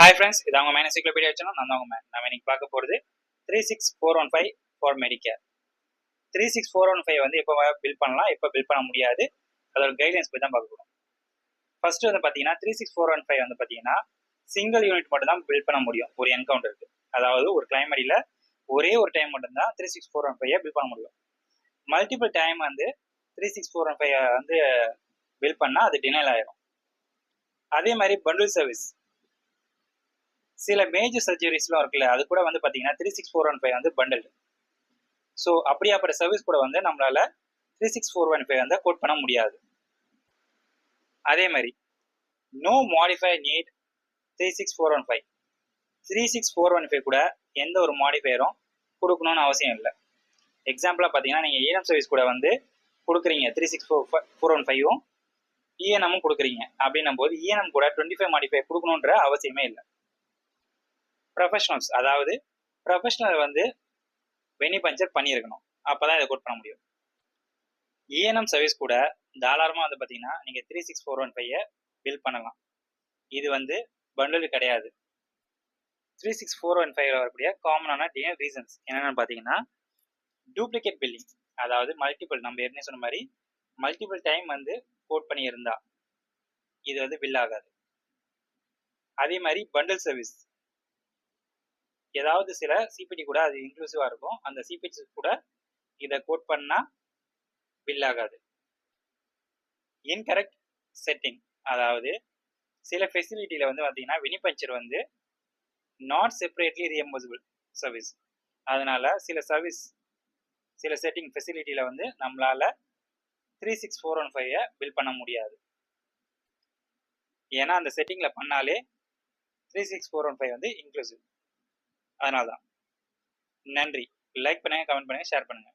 Hi friends, இது அவங்க man encyclopedia channel. நான் தான் உங்க மேன். நம்ம இன்னைக்கு பார்க்க போகிறது 36415 ஃபார் மெடிக்கேர். 36415 வந்து எப்போ பில் பண்ணலாம், எப்போ பில் பண்ண முடியாது, அதோட கைட்லைன்ஸ் போய் தான் பார்க்க போகிறோம். ஃபர்ஸ்ட் வந்து பார்த்தீங்கன்னா 36415 வந்து பார்த்தீங்கன்னா சிங்கிள் யூனிட் மட்டும் தான் பில் பண்ண முடியும் ஒரு என்கவுண்டருக்கு. அதாவது ஒரு கிளைமரியில் ஒரே ஒரு டைம் மட்டும்தான் 36415 பில் பண்ண முடியும். மல்டிபிள் டைம் வந்து 36415 வந்து பில் பண்ணால் அது டினைல் ஆயிரும். அதே மாதிரி பண்டில் சர்வீஸ், சில மேஜர் சர்ஜரிஸ்லாம் இருக்குல்ல, அது கூட வந்து பார்த்தீங்கன்னா 36415 வந்து பண்டல். ஸோ அப்படியாப்பட்ட சர்வீஸ் கூட வந்து நம்மளால 36415 வந்து கோட் பண்ண முடியாது. அதே மாதிரி நோ மாடிஃபை நீட் 36415. 36415 கூட எந்த ஒரு மாடிஃபையரும் கொடுக்கணும்னு அவசியம் இல்லை. எக்ஸாம்பிளாக பார்த்தீங்கன்னா நீங்கள் இஎன்எம் சர்வீஸ் கூட வந்து கொடுக்குறீங்க, 36415ம் இஎன்எம்மும் கொடுக்குறீங்க அப்படின்னும் போது இஎன்எம் கூட 25 மாடிஃபை கொடுக்கணுன்ற அவசியமே இல்லை. ப்ரொஃபஷனல்ஸ், அதாவது ப்ரொஃபஷனல் வந்து வெனி பஞ்சர் பண்ணியிருக்கணும், அப்போதான் இதை கோட் பண்ண முடியும். இஎன்எம் சர்வீஸ் கூட தாராளமாக வந்து பார்த்தீங்கன்னா நீங்கள் 36415 பில் பண்ணலாம். இது வந்து பண்டில் கிடையாது. 36415 வரக்கூடிய காமனான டிஎன் ரீசன்ஸ் என்னென்னு பார்த்தீங்கன்னா டூப்ளிகேட் பில்லிங், அதாவது மல்டிபிள், நம்ம ஏற்கனவே சொன்ன மாதிரி மல்டிபிள் டைம் வந்து கோட் பண்ணியிருந்தா இது வந்து பில் ஆகாது. அதே மாதிரி பண்டில் சர்வீஸ், ஏதாவது சில சிபிடி கூட அது இன்க்ளூசிவாக இருக்கும், அந்த சிபிடி கூட இதை கோட் பண்ணால் பில் ஆகாது. இன்கரெக்ட் செட்டிங், அதாவது சில ஃபெசிலிட்டியில் வந்து பார்த்தீங்கன்னா வினிபஞ்சர் வந்து நாட் செப்பரேட்லி ரீஎம்பர்சபிள் சர்வீஸ். அதனால சில சர்வீஸ், சில செட்டிங் ஃபெசிலிட்டியில் வந்து நம்மளால 36415 பில் பண்ண முடியாது. ஏன்னா அந்த செட்டிங்கில் பண்ணாலே 36415 வந்து இன்க்ளூசிவ். அதனால தான். நன்றி. லைக் பண்ணுங்க, கமெண்ட் பண்ணுங்க, ஷேர் பண்ணுங்க.